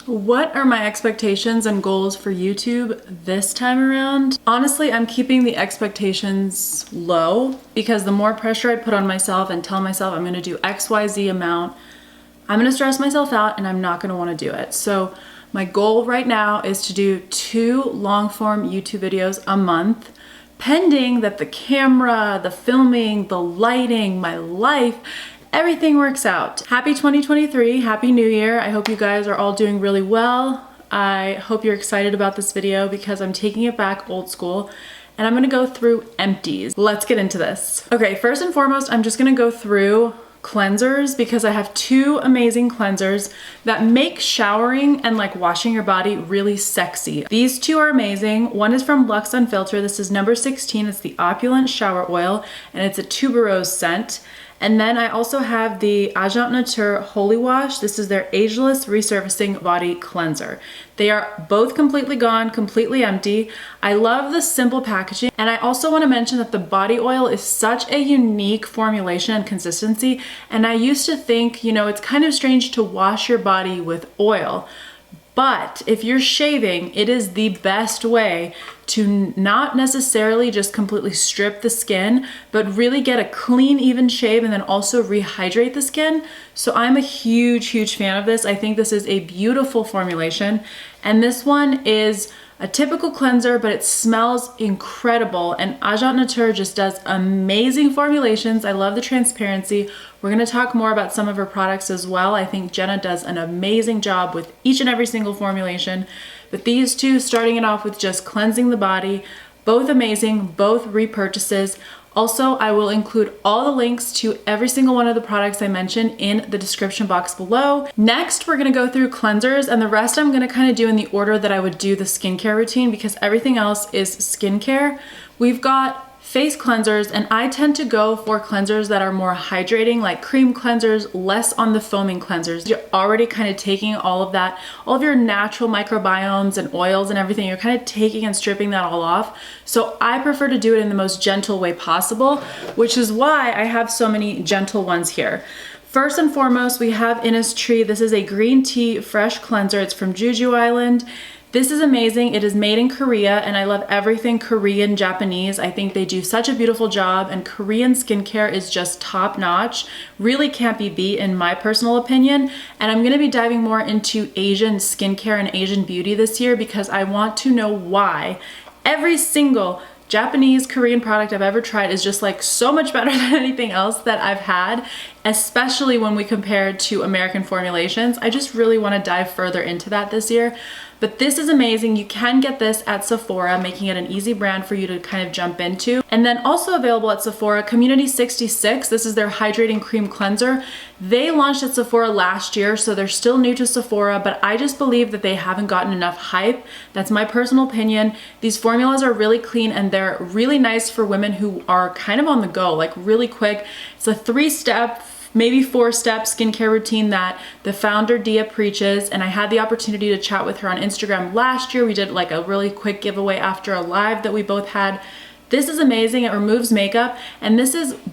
What are my expectations and goals for YouTube this time around? Honestly, I'm keeping the expectations low because the more pressure I put on myself and tell myself I'm gonna do XYZ amount, I'm gonna stress myself out and I'm not gonna wanna do it. So my goal right now is to do 2 long form YouTube videos a month, pending that the camera, the filming, the lighting, my life, everything works out. Happy 2023, Happy New Year. I hope you guys are all doing really well. I hope you're excited about this video because I'm taking it back old school and I'm gonna go through empties. Let's get into this. Okay, first and foremost, I'm just gonna go through cleansers because I have 2 amazing cleansers that make showering and like washing your body really sexy. These 2 are amazing. One is from Luxe Unfiltered. This is number 16. It's the Opulent Shower Oil and it's a tuberose scent. And then I also have the Agent Nature Holy Wash. This is their Ageless Resurfacing Body Cleanser. They are both completely gone, completely empty. I love the simple packaging. And I also want to mention that the body oil is such a unique formulation and consistency. And I used to think, you know, it's kind of strange to wash your body with oil. But if you're shaving, it is the best way to not necessarily just completely strip the skin, but really get a clean, even shave and then also rehydrate the skin. So I'm a huge, huge fan of this. I think this is a beautiful formulation. And this one is a typical cleanser, but it smells incredible. And Agent Nature just does amazing formulations. I love the transparency. We're gonna talk more about some of her products as well. I think Jenna does an amazing job with each and every single formulation. But these 2, starting it off with just cleansing the body, both amazing, both repurchases. Also, I will include all the links to every single one of the products I mentioned in the description box below. Next, we're gonna go through cleansers, and the rest I'm gonna kind of do in the order that I would do the skincare routine because everything else is skincare. We've got face cleansers, and I tend to go for cleansers that are more hydrating, like cream cleansers, less on the foaming cleansers. You're already kind of taking all of that, all of your natural microbiomes and oils and everything, you're kind of taking and stripping that all off. So I prefer to do it in the most gentle way possible, which is why I have so many gentle ones here. First and foremost, we have Innisfree. This is a green tea fresh cleanser. It's from Jeju Island. This is amazing. It is made in Korea and I love everything Korean, Japanese. I think they do such a beautiful job and Korean skincare is just top notch. Really can't be beat in my personal opinion. And I'm gonna be diving more into Asian skincare and Asian beauty this year because I want to know why every single Japanese, Korean product I've ever tried is just like so much better than anything else that I've had, especially when we compare it to American formulations. I just really want to dive further into that this year. But this is amazing. You can get this at Sephora, making it an easy brand for you to kind of jump into. And then also available at Sephora, Community 66. This is their hydrating cream cleanser. They launched at Sephora last year, so they're still new to Sephora, but I just believe that they haven't gotten enough hype. That's my personal opinion. These formulas are really clean and they're really nice for women who are kind of on the go, like really quick. It's a 3-step, maybe 4-step skincare routine that the founder Dia preaches, and I had the opportunity to chat with her on Instagram last year. We did like a really quick giveaway after a live that we both had. This is amazing. It removes makeup, and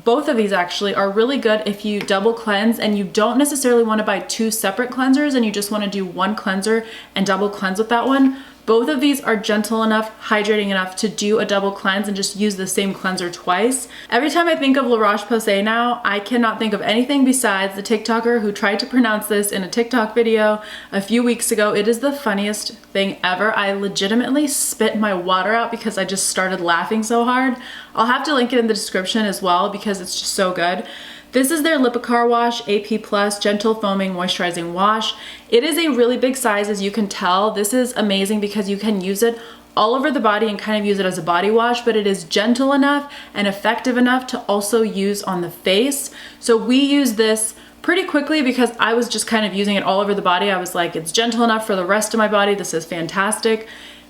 both of these actually are really good if you double cleanse and you don't necessarily want to buy 2 separate cleansers and you just want to do 1 cleanser and double cleanse with that one. Both of these are gentle enough, hydrating enough to do a double cleanse and just use the same cleanser twice. Every time I think of La Roche-Posay now, I cannot think of anything besides the TikToker who tried to pronounce this in a TikTok video a few weeks ago. It is the funniest thing ever. I legitimately spit my water out because I just started laughing so hard. I'll have to link it in the description as well because it's just so good. This is their Lipicar Wash AP Plus Gentle Foaming Moisturizing Wash. It is a really big size, as you can tell. This is amazing because you can use it all over the body and kind of use it as a body wash, but it is gentle enough and effective enough to also use on the face. So we use this pretty quickly because I was just kind of using it all over the body. I was like, it's gentle enough for the rest of my body. This is fantastic.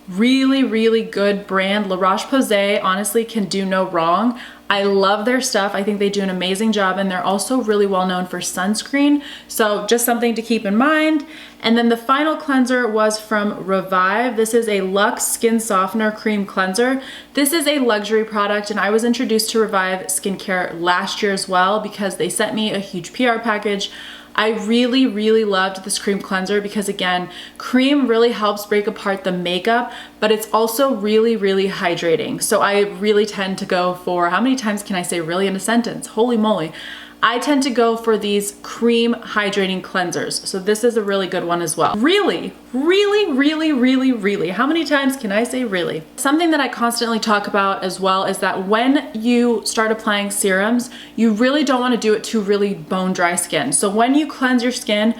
Really, really good brand. La Roche-Posay honestly can do no wrong. I love their stuff. I think they do an amazing job, and they're also really well known for sunscreen. So just something to keep in mind. And then the final cleanser was from Revive. This is a Luxe Skin Softener Cream Cleanser. This is a luxury product, and I was introduced to Revive skincare last year as well because they sent me a huge PR package I really, really loved this cream cleanser because again, cream really helps break apart the makeup, but it's also really, really hydrating. So I really tend to go for, how many times can I say really in a sentence? Holy moly. I tend to go for these cream hydrating cleansers. So this is a really good one as well. Really, really, really, really, really. How many times can I say really? Something that I constantly talk about as well is that when you start applying serums, you really don't want to do it to really bone dry skin. So when you cleanse your skin,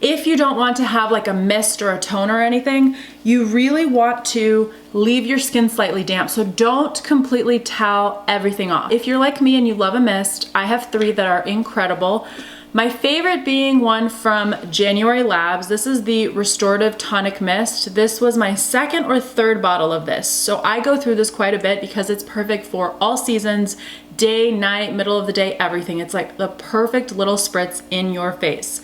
if you don't want to have like a mist or a toner or anything, you really want to leave your skin slightly damp. So don't completely towel everything off. If you're like me and you love a mist, I have 3 that are incredible. My favorite being one from January Labs. This is the Restorative Tonic Mist. This was my 2nd or 3rd bottle of this. So I go through this quite a bit because it's perfect for all seasons, day, night, middle of the day, everything. It's like the perfect little spritz in your face.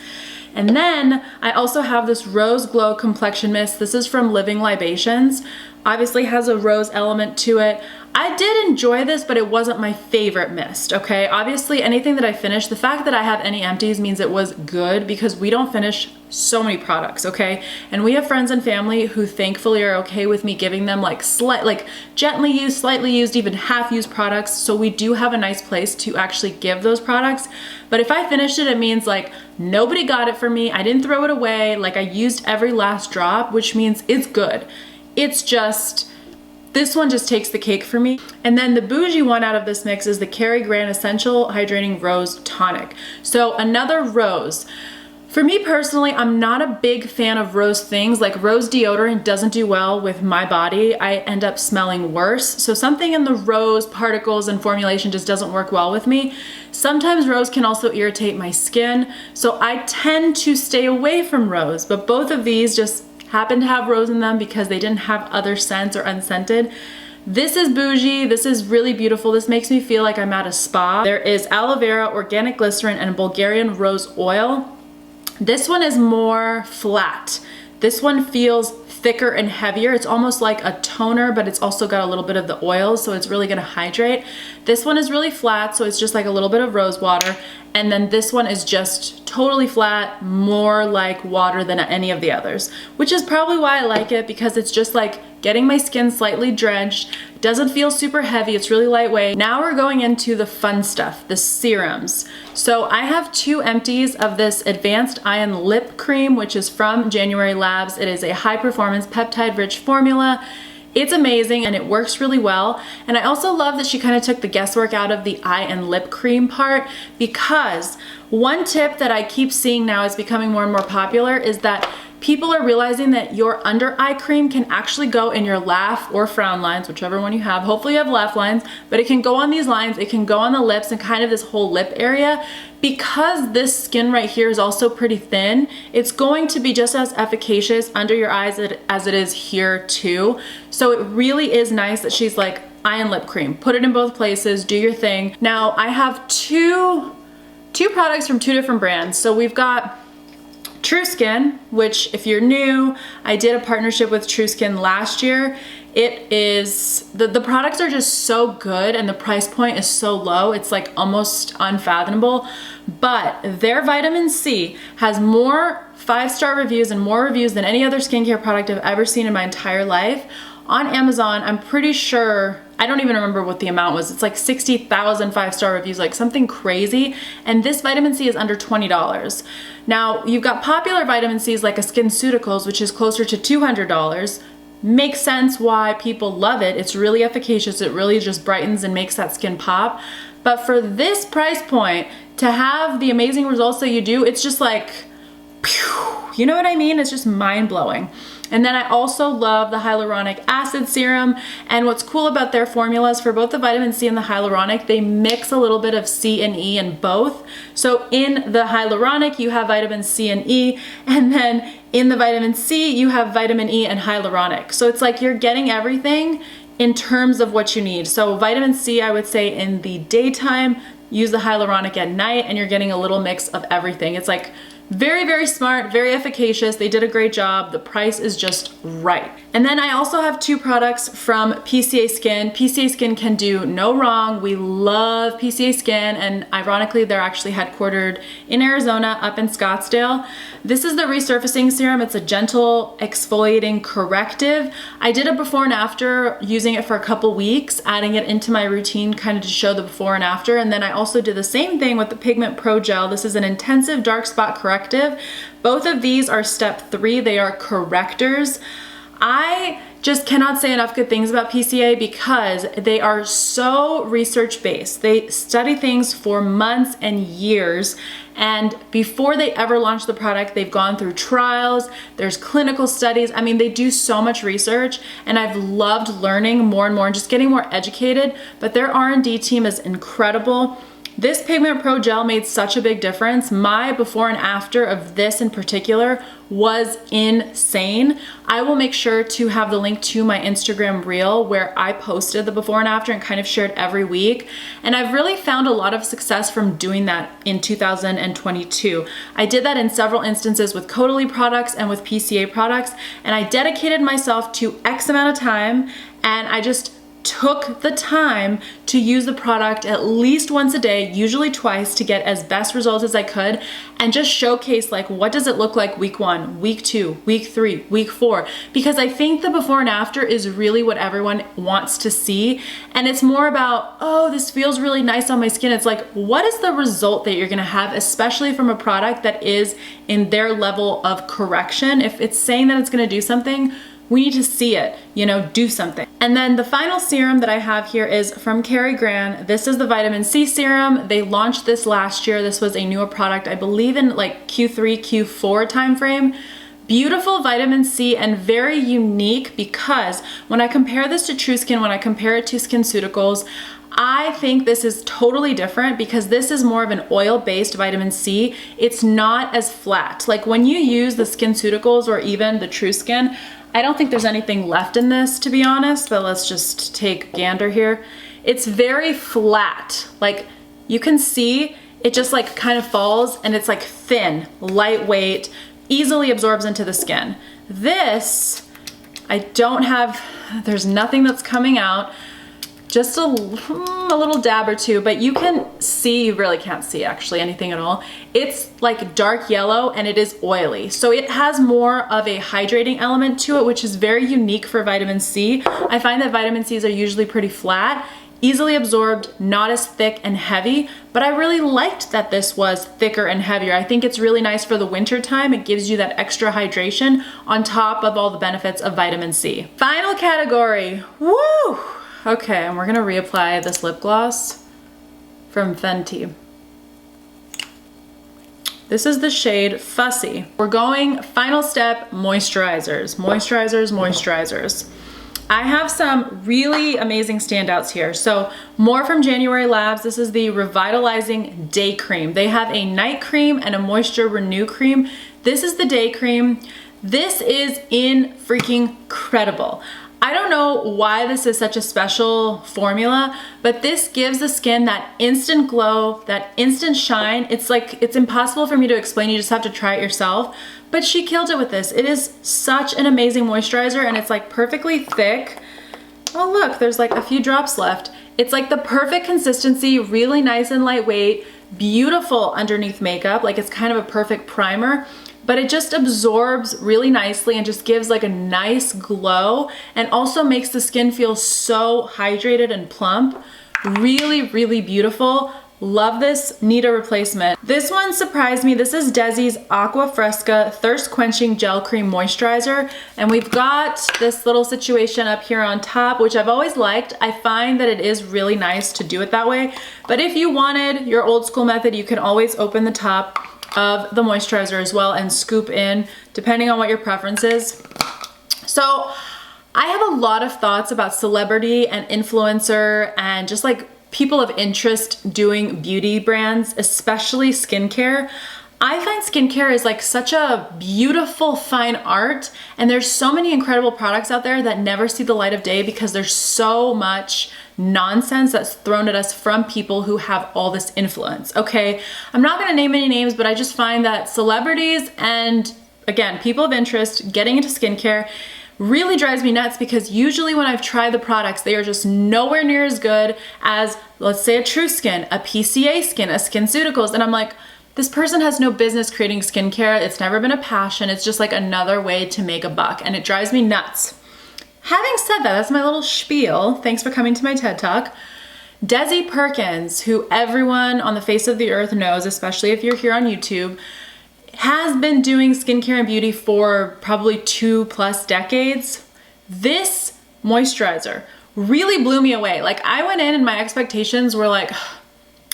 And then I also have this Rose Glow Complexion Mist. This is from Living Libations. Obviously has a rose element to it. I did enjoy this, but it wasn't my favorite mist, okay? Obviously, anything that I finish, the fact that I have any empties means it was good because we don't finish so many products, okay? And we have friends and family who thankfully are okay with me giving them like gently used, slightly used, even half-used products. So we do have a nice place to actually give those products. But if I finished it, it means like nobody got it for me. I didn't throw it away. Like I used every last drop, which means it's good. It's just, this one just takes the cake for me. And then the bougie one out of this mix is the Cary Grant Essential Hydrating Rose Tonic. So another rose. For me personally, I'm not a big fan of rose things. Like rose deodorant doesn't do well with my body. I end up smelling worse. So something in the rose particles and formulation just doesn't work well with me. Sometimes rose can also irritate my skin. So I tend to stay away from rose, but both of these just happen to have rose in them because they didn't have other scents or unscented. This is bougie. This is really beautiful. This makes me feel like I'm at a spa. There is aloe vera, organic glycerin, and Bulgarian rose oil. This one is more flat. This one feels thicker and heavier. It's almost like a toner, but it's also got a little bit of the oil, so it's really gonna hydrate. This one is really flat, so it's just like a little bit of rose water. And then this one is just totally flat, more like water than any of the others, which is probably why I like it, because it's just like getting my skin slightly drenched. Doesn't feel super heavy, it's really lightweight. Now we're going into the fun stuff, the serums. So I have 2 empties of this Advanced Iron Lip Cream, which is from January Labs. It is a high performance peptide rich formula. It's amazing and it works really well. And I also love that she kind of took the guesswork out of the eye and lip cream part, because one tip that I keep seeing now is becoming more and more popular is that people are realizing that your under eye cream can actually go in your laugh or frown lines, whichever one you have. Hopefully you have laugh lines, but it can go on these lines, it can go on the lips and kind of this whole lip area. Because this skin right here is also pretty thin, it's going to be just as efficacious under your eyes as it is here too. So it really is nice that she's like, eye and lip cream, put it in both places, do your thing. Now I have two products from 2 different brands. So we've got True Skin, which if you're new, I did a partnership with True Skin last year. It is, the products are just so good and the price point is so low, it's like almost unfathomable. But their vitamin C has more 5-star reviews and more reviews than any other skincare product I've ever seen in my entire life. On Amazon, I'm pretty sure, I don't even remember what the amount was. It's like 60,000 5-star reviews, like something crazy. And this vitamin C is under $20. Now, you've got popular vitamin C's like a SkinCeuticals, which is closer to $200. Makes sense why people love it. It's really efficacious. It really just brightens and makes that skin pop. But for this price point, to have the amazing results that you do, it's just like, pew, you know what I mean? It's just mind-blowing. And then I also love the hyaluronic acid serum. And what's cool about their formulas for both the vitamin C and the hyaluronic, they mix a little bit of C and E in both. So in the hyaluronic, you have vitamin C and E, and then in the vitamin C, you have vitamin E and hyaluronic. So it's like you're getting everything in terms of what you need. So vitamin C, I would say in the daytime, use the hyaluronic at night, and you're getting a little mix of everything. It's like Very, very smart, very efficacious. They did a great job. The price is just right. And then I also have 2 products from PCA Skin. PCA Skin can do no wrong. We love PCA Skin, and ironically, they're actually headquartered in Arizona, up in Scottsdale. This is the resurfacing serum. It's a gentle exfoliating corrective. I did a before and after using it for a couple weeks, adding it into my routine kind of to show the before and after. And then I also did the same thing with the Pigment Pro Gel. This is an intensive dark spot corrective. Both of these are step 3. They are correctors. I just cannot say enough good things about PCA because they are so research-based. They study things for months and years, and before they ever launch the product, they've gone through trials, there's clinical studies. I mean, they do so much research, and I've loved learning more and more and just getting more educated, but their R&D team is incredible. This Pigment Pro Gel made such a big difference. My before and after of this in particular was insane. I will make sure to have the link to my Instagram reel where I posted the before and after and kind of shared every week. And I've really found a lot of success from doing that in 2022. I did that in several instances with Caudalie products and with PCA products, and I dedicated myself to X amount of time, and I just took the time to use the product at least once a day, usually twice, to get as best results as I could, and just showcase like what does it look like week 1, week 2, week 3, week 4, because I think the before and after is really what everyone wants to see. And it's more about, oh, this feels really nice on my skin. It's like, what is the result that you're gonna have, especially from a product that is in their level of correction? If it's saying that it's gonna do something, we need to see it, you know, do something. And then the final serum that I have here is from Cary Grant. This is the vitamin C serum. They launched this last year. This was a newer product, I believe in like Q3, Q4 timeframe. Beautiful vitamin C and very unique because when I compare this to True Skin, when I compare it to SkinCeuticals, I think this is totally different because this is more of an oil-based vitamin C. It's not as flat. Like when you use the SkinCeuticals or even the True Skin, I don't think there's anything left in this, to be honest, but let's just take a gander here. It's very flat. Like you can see it just like kind of falls, and it's like thin, lightweight, easily absorbs into the skin. This, I don't have, there's nothing that's coming out. Just a little dab or two, but you can see, you really can't see actually anything at all. It's like dark yellow and it is oily. So it has more of a hydrating element to it, which is very unique for vitamin C. I find that vitamin Cs are usually pretty flat, easily absorbed, not as thick and heavy, but I really liked that this was thicker and heavier. I think it's really nice for the winter time. It gives you that extra hydration on top of all the benefits of vitamin C. Final category, woo! Okay, and we're gonna reapply this lip gloss from Fenty. This is the shade Fussy. We're going final step, moisturizers. Moisturizers, moisturizers. I have some really amazing standouts here. So more from January Labs. This is the Revitalizing Day Cream. They have a night cream and a moisture renew cream. This is the day cream. This is freaking incredible. I don't know why this is such a special formula, but this gives the skin that instant glow, that instant shine. It's like, it's impossible for me to explain. You just have to try it yourself. But she killed it with this. It is such an amazing moisturizer, and it's like perfectly thick. Oh look, there's like a few drops left. It's like the perfect consistency, really nice and lightweight, beautiful underneath makeup. Like it's kind of a perfect primer, but it just absorbs really nicely and just gives like a nice glow, and also makes the skin feel so hydrated and plump. Really, really beautiful. Love this. Need a replacement. This one surprised me. This is Desi's Aqua Fresca Thirst Quenching Gel Cream Moisturizer. And we've got this little situation up here on top, which I've always liked. I find that it is really nice to do it that way. But if you wanted your old school method, you can always open the top of the moisturizer as well and scoop in, depending on what your preference is. So I have a lot of thoughts about celebrity and influencer and just like people of interest doing beauty brands, especially skincare. I find skincare is like such a beautiful, fine art, and there's so many incredible products out there that never see the light of day because there's so much nonsense that's thrown at us from people who have all this influence, okay? I'm not gonna name any names, but I just find that celebrities and, again, people of interest getting into skincare really drives me nuts because usually when I've tried the products, they are just nowhere near as good as, let's say, a True Skin, a PCA Skin, a SkinCeuticals, and I'm like, this person has no business creating skincare. It's never been a passion. It's just like another way to make a buck, and it drives me nuts. Having said that, that's my little spiel. Thanks for coming to my TED Talk. Desi Perkins, who everyone on the face of the earth knows, especially if you're here on YouTube, has been doing skincare and beauty for probably 2+ decades. This moisturizer really blew me away. Like, I went in and my expectations were like,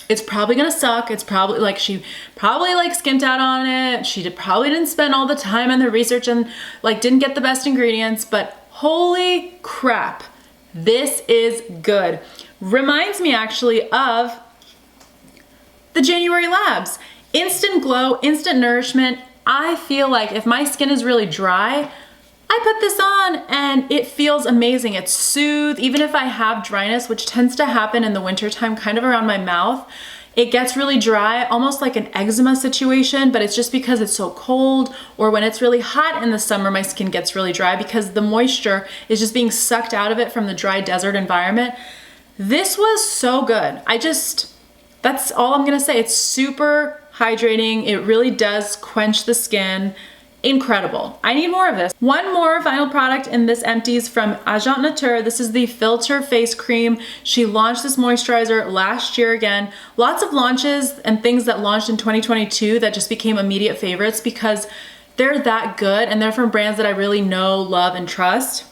it's probably gonna suck. It's probably like, she probably like skimped out on it. She probably didn't spend all the time on the research and like didn't get the best ingredients, but holy crap, this is good. Reminds me actually of the January Labs. Instant glow, instant nourishment. I feel like if my skin is really dry, I put this on and it feels amazing. It's soothed. Even if I have dryness, which tends to happen in the wintertime, kind of around my mouth, it gets really dry, almost like an eczema situation, but it's just because it's so cold, or when it's really hot in the summer, my skin gets really dry because the moisture is just being sucked out of it from the dry desert environment. This was so good. That's all I'm gonna say. It's super hydrating. It really does quench the skin. Incredible. I need more of this. One more final product in this empties from Agent Nature. This is the Filter Face Cream. She launched this moisturizer last year again. Lots of launches and things that launched in 2022 that just became immediate favorites because they're that good and they're from brands that I really know, love, and trust.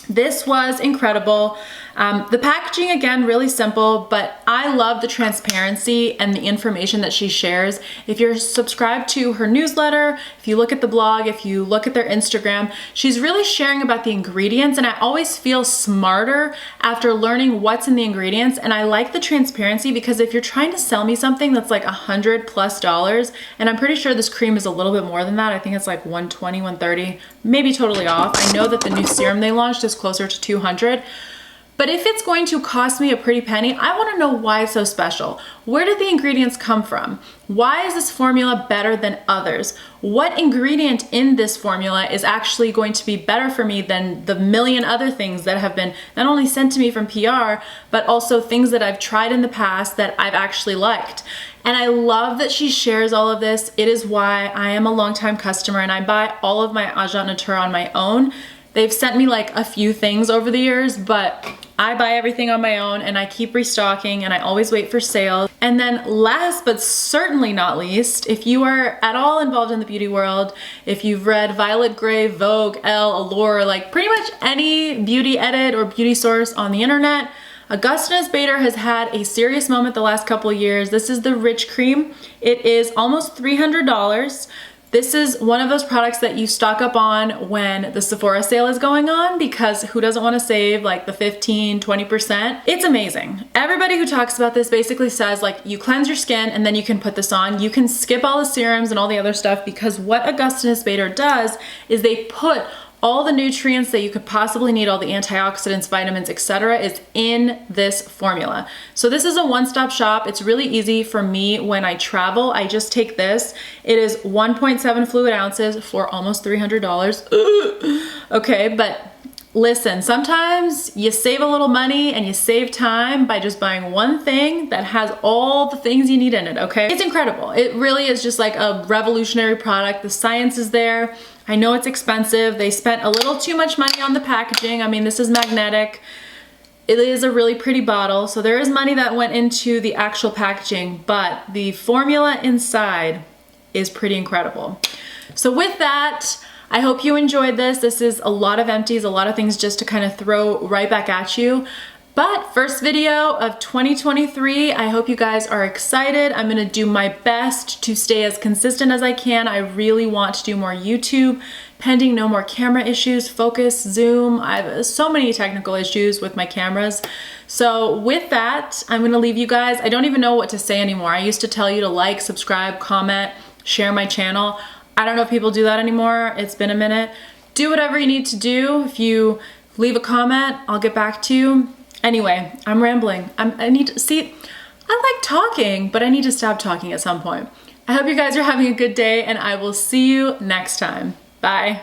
This was incredible. The packaging, again, really simple, but I love the transparency and the information that she shares. If you're subscribed to her newsletter, if you look at the blog, if you look at their Instagram, she's really sharing about the ingredients, and I always feel smarter after learning what's in the ingredients. And I like the transparency because if you're trying to sell me something that's like $100+, and I'm pretty sure this cream is a little bit more than that. I think it's like $120, $130, maybe totally off. I know that the new serum they launched is closer to $200. But if it's going to cost me a pretty penny, I want to know why it's so special. Where did the ingredients come from? Why is this formula better than others? What ingredient in this formula is actually going to be better for me than the million other things that have been not only sent to me from PR, but also things that I've tried in the past that I've actually liked? And I love that she shares all of this. It is why I am a longtime customer and I buy all of my Agent Nature on my own. They've sent me like a few things over the years, but I buy everything on my own and I keep restocking and I always wait for sales. And then last but certainly not least, if you are at all involved in the beauty world, if you've read Violet Grey, Vogue, Elle, Allure, like pretty much any beauty edit or beauty source on the internet, Augustinus Bader has had a serious moment the last couple of years. This is the Rich Cream. It is almost $300. This is one of those products that you stock up on when the Sephora sale is going on because who doesn't want to save like the 15, 20%? It's amazing. Everybody who talks about this basically says like you cleanse your skin and then you can put this on. You can skip all the serums and all the other stuff because what Augustinus Bader does is they put all the nutrients that you could possibly need, all the antioxidants, vitamins, etc., is in this formula. So this is a one-stop shop. It's really easy for me when I travel. I just take this. It is 1.7 fluid ounces for almost $300. Okay, but listen, sometimes you save a little money and you save time by just buying one thing that has all the things you need in it, okay? It's incredible. It really is just like a revolutionary product. The science is there. I know it's expensive. They spent a little too much money on the packaging. I mean, this is magnetic. It is a really pretty bottle, so there is money that went into the actual packaging, but the formula inside is pretty incredible. So with that, I hope you enjoyed this. This is a lot of empties, a lot of things just to kind of throw right back at you. But first video of 2023, I hope you guys are excited. I'm gonna do my best to stay as consistent as I can. I really want to do more YouTube, pending no more camera issues, focus, zoom. I have so many technical issues with my cameras. So with that, I'm gonna leave you guys. I don't even know what to say anymore. I used to tell you to like, subscribe, comment. share my channel. I don't know if people do that anymore. It's been a minute. Do whatever you need to do. If you leave a comment, I'll get back to you. Anyway, I'm rambling. I need to see, I like talking, but I need to stop talking at some point. I hope you guys are having a good day, and I will see you next time. Bye.